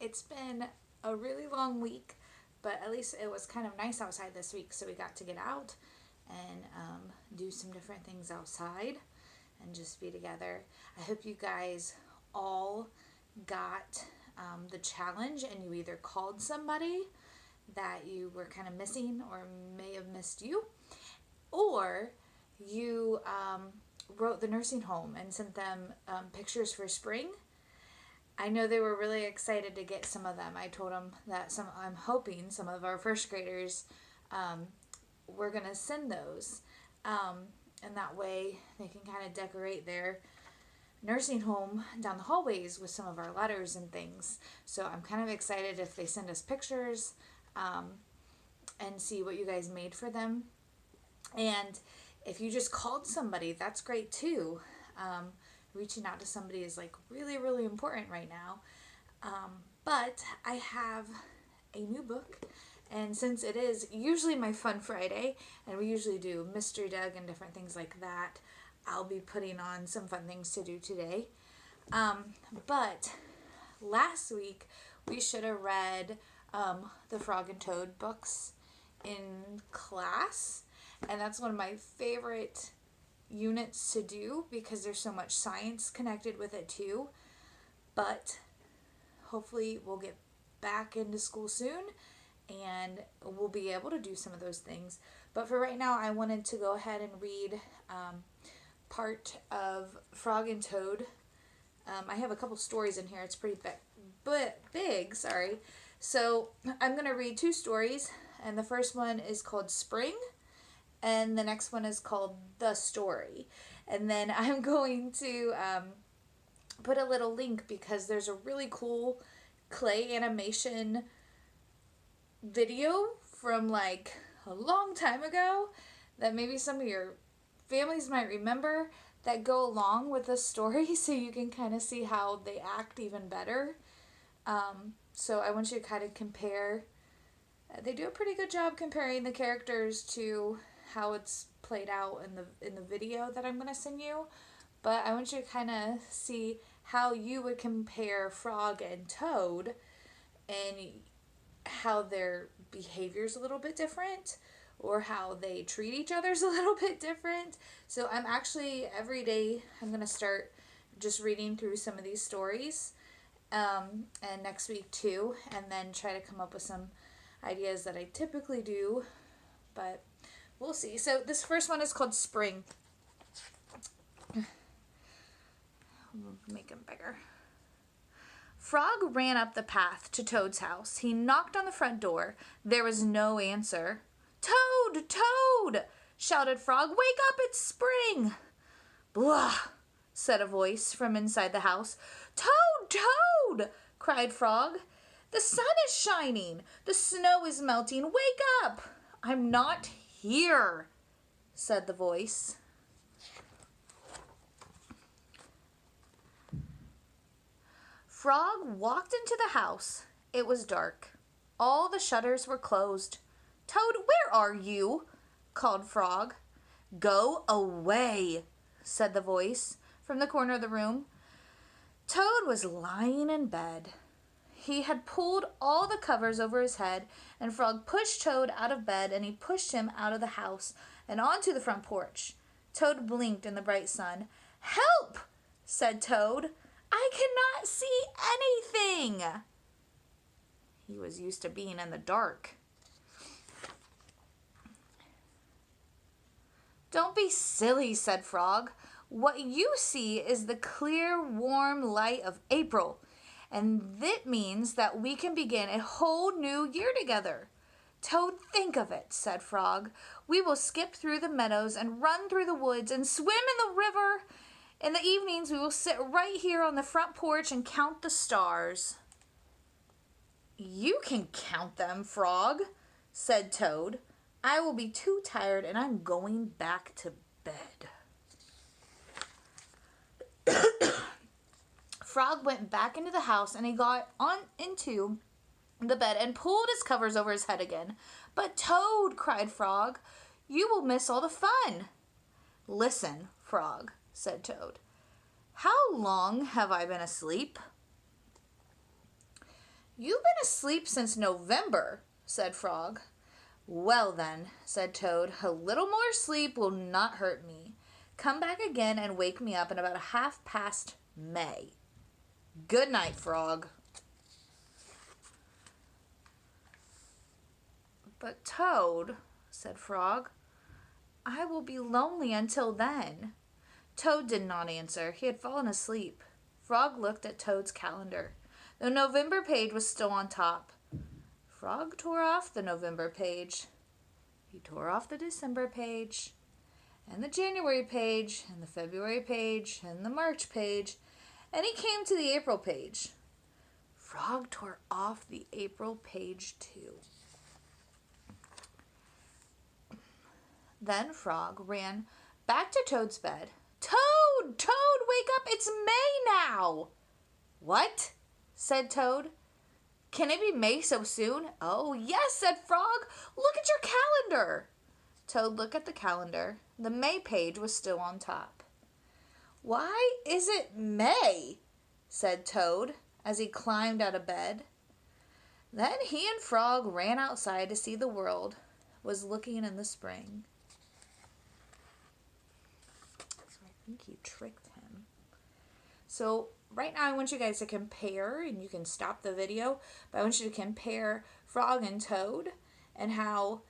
It's been a really long week, but at least it was kind of nice outside this week, so we got to get out and do some different things outside and just be together. I hope you guys all got the challenge and you either called somebody that you were kind of missing or may have missed you, or you wrote the nursing home and sent them pictures for spring. I know they were really excited to get some of them. I told them that I'm hoping some of our first graders were going to send those. And that way they can kind of decorate their nursing home down the hallways with some of our letters and things. So I'm kind of excited if they send us pictures and see what you guys made for them. And if you just called somebody, that's great too. Reaching out to somebody is like really, really important right now. But I have a new book, and since it is usually my Fun Friday, and we usually do Mystery Doug and different things like that, I'll be putting on some fun things to do today. But last week we should have read the Frog and Toad books in class, and that's one of my favorite units to do because there's so much science connected with it too. But hopefully we'll get back into school soon and we'll be able to do some of those things. But for right now, I wanted to go ahead and read part of Frog and Toad. I have a couple stories in here. It's pretty big, sorry. So I'm going to read two stories, and the first one is called Spring, and the next one is called The Story. And then I'm going to put a little link because there's a really cool clay animation video from like a long time ago that maybe some of your families might remember that go along with the story, so you can kind of see how they act even better. So I want you to kind of compare. They do a pretty good job comparing the characters to how it's played out in the video that I'm going to send you. But I want you to kind of see how you would compare Frog and Toad and how their behavior's a little bit different or how they treat each other's a little bit different. So I'm actually, every day, I'm going to start just reading through some of these stories, and next week too, and then try to come up with some ideas that I typically do, but we'll see. So this first one is called Spring. Make them bigger. Frog ran up the path to Toad's house. He knocked on the front door. There was no answer. Toad! Toad! Shouted Frog. Wake up, it's spring! Blah! Said a voice from inside the house. Toad! Toad! Cried Frog. The sun is shining. The snow is melting. Wake up! I'm not here, said the voice. Frog walked into the house. It was dark. All the shutters were closed. Toad, where are you? Called Frog. Go away, said the voice from the corner of the room. Toad was lying in bed. He had pulled all the covers over his head, and Frog pushed Toad out of bed, and he pushed him out of the house and onto the front porch. Toad blinked in the bright sun. Help, said Toad. I cannot see anything. He was used to being in the dark. Don't be silly, said Frog. What you see is the clear, warm light of April, and that means that we can begin a whole new year together. Toad, think of it, said Frog. We will skip through the meadows and run through the woods and swim in the river. In the evenings, we will sit right here on the front porch and count the stars. You can count them, Frog, said Toad. I will be too tired and I'm going back to bed. Frog went back into the house and he got on into the bed and pulled his covers over his head again. But Toad, cried Frog, you will miss all the fun. Listen, Frog, said Toad. How long have I been asleep? You've been asleep since November, said Frog. Well then, said Toad, a little more sleep will not hurt me. Come back again and wake me up in about 1/2 past May. Good night, Frog. But Toad, said Frog, I will be lonely until then. Toad did not answer. He had fallen asleep. Frog looked at Toad's calendar. The November page was still on top. Frog tore off the November page. He tore off the December page, and the January page, and the February page, and the March page, and he came to the April page. Frog tore off the April page too. Then Frog ran back to Toad's bed. Toad! Toad, wake up! It's May now! What? Said Toad. Can it be May so soon? Oh, yes, said Frog. Look at your calendar. Toad looked at the calendar. The May page was still on top. Why is it May? Said Toad as he climbed out of bed. Then he and Frog ran outside to see the world was looking in the spring. So I think he tricked him. So right now I want you guys to compare, and you can stop the video, but I want you to compare Frog and Toad and how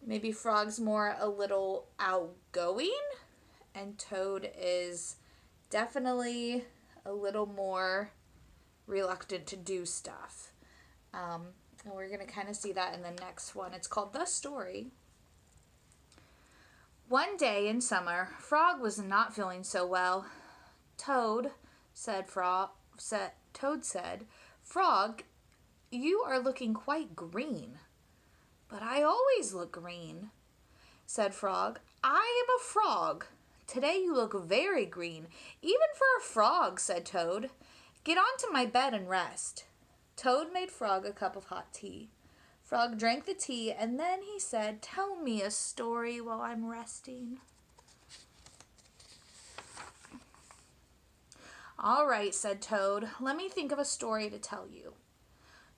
maybe Frog's more a little outgoing and Toad is definitely a little more reluctant to do stuff. And we're going to kind of see that in the next one. It's called The Story. One day in summer, Frog was not feeling so well. Toad said, Frog, you are looking quite green. But I always look green, said Frog. I am a frog. Today you look very green, even for a frog, said Toad. Get onto my bed and rest. Toad made Frog a cup of hot tea. Frog drank the tea, and then he said, Tell me a story while I'm resting. All right, said Toad. Let me think of a story to tell you.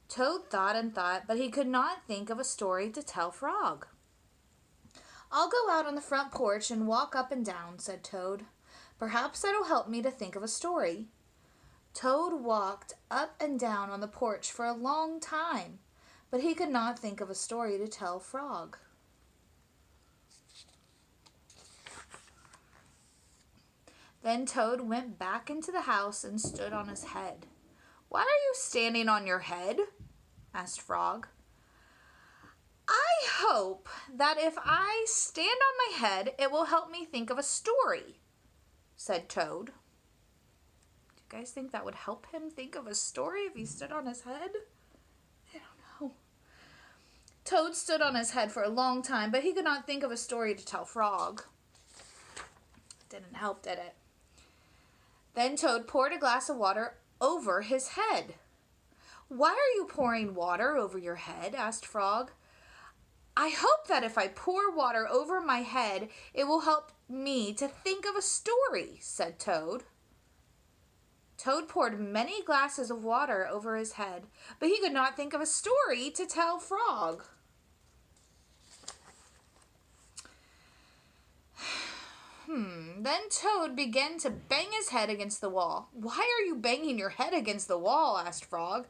Toad thought and thought, but he could not think of a story to tell Frog. I'll go out on the front porch and walk up and down, said Toad. Perhaps that'll help me to think of a story. Toad walked up and down on the porch for a long time, but he could not think of a story to tell Frog. Then Toad went back into the house and stood on his head. Why are you standing on your head? Asked Frog. I hope that if I stand on my head, it will help me think of a story, said Toad. Do you guys think that would help him think of a story if he stood on his head? I don't know. Toad stood on his head for a long time, but he could not think of a story to tell Frog. Didn't help, did it? Then Toad poured a glass of water over his head. Why are you pouring water over your head? Asked Frog. I hope that if I pour water over my head, it will help me to think of a story, said Toad. Toad poured many glasses of water over his head, but he could not think of a story to tell Frog. Then Toad began to bang his head against the wall. Why are you banging your head against the wall? Asked Frog.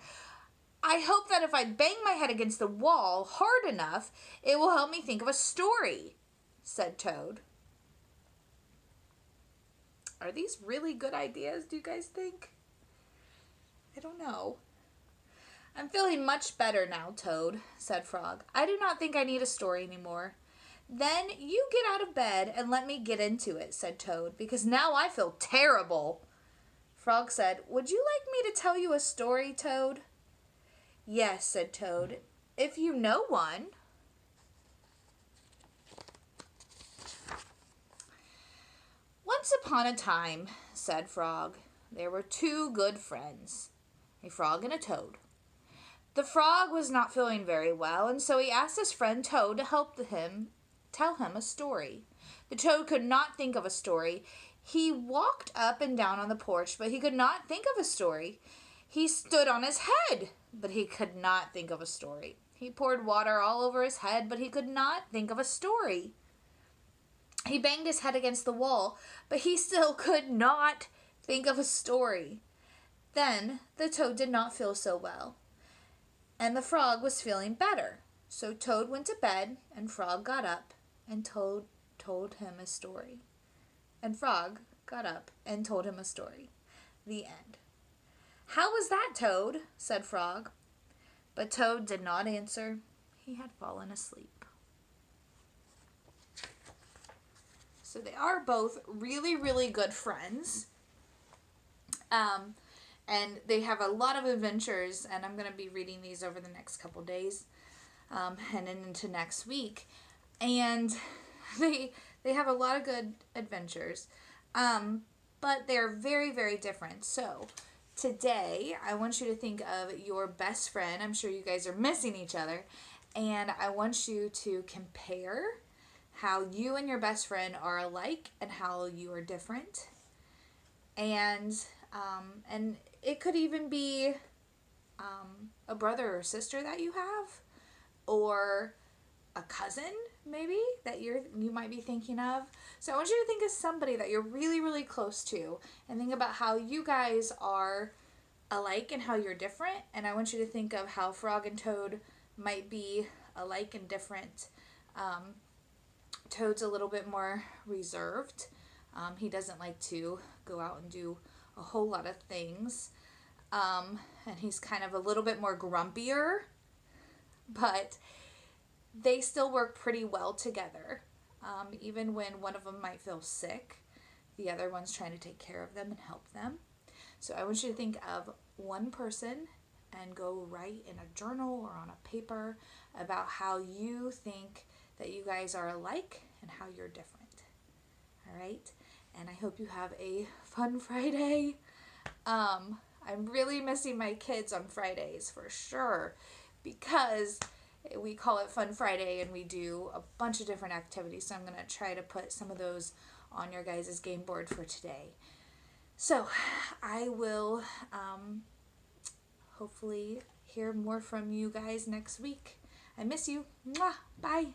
I hope that if I bang my head against the wall hard enough, it will help me think of a story, said Toad. Are these really good ideas, do you guys think? I don't know. I'm feeling much better now, Toad, said Frog. I do not think I need a story anymore. Then you get out of bed and let me get into it, said Toad, because now I feel terrible. Frog said, Would you like me to tell you a story, Toad? Yes, said Toad, if you know one. Once upon a time, said Frog, there were two good friends, a frog and a toad. The frog was not feeling very well, and so he asked his friend Toad to help him tell him a story. The toad could not think of a story. He walked up and down on the porch, but he could not think of a story. He stood on his head, but he could not think of a story. He poured water all over his head, but he could not think of a story. He banged his head against the wall, but he still could not think of a story. Then the toad did not feel so well, and the frog was feeling better. So Toad went to bed, and Frog got up, and Toad told him a story. And Frog got up and told him a story. The end. "How was that, Toad?" said Frog. But Toad did not answer. He had fallen asleep. So they are both really, really good friends. And they have a lot of adventures, and I'm going to be reading these over the next couple days, and into next week. And they have a lot of good adventures, but they're very, very different. So today, I want you to think of your best friend. I'm sure you guys are missing each other, and I want you to compare how you and your best friend are alike and how you are different. And it could even be a brother or sister that you have, or a cousin maybe that you might be thinking of. So I want you to think of somebody that you're really, really close to, and think about how you guys are alike and how you're different. And I want you to think of how Frog and Toad might be alike and different. Toad's a little bit more reserved. He doesn't like to go out and do a whole lot of things. And he's kind of a little bit more grumpier, but they still work pretty well together. Even when one of them might feel sick, the other one's trying to take care of them and help them. So I want you to think of one person and go write in a journal or on a paper about how you think that you guys are alike and how you're different. All right? And I hope you have a fun Friday. I'm really missing my kids on Fridays for sure, because we call it Fun Friday and we do a bunch of different activities. So I'm going to try to put some of those on your guys' game board for today. So I will hopefully hear more from you guys next week. I miss you. Mwah! Bye.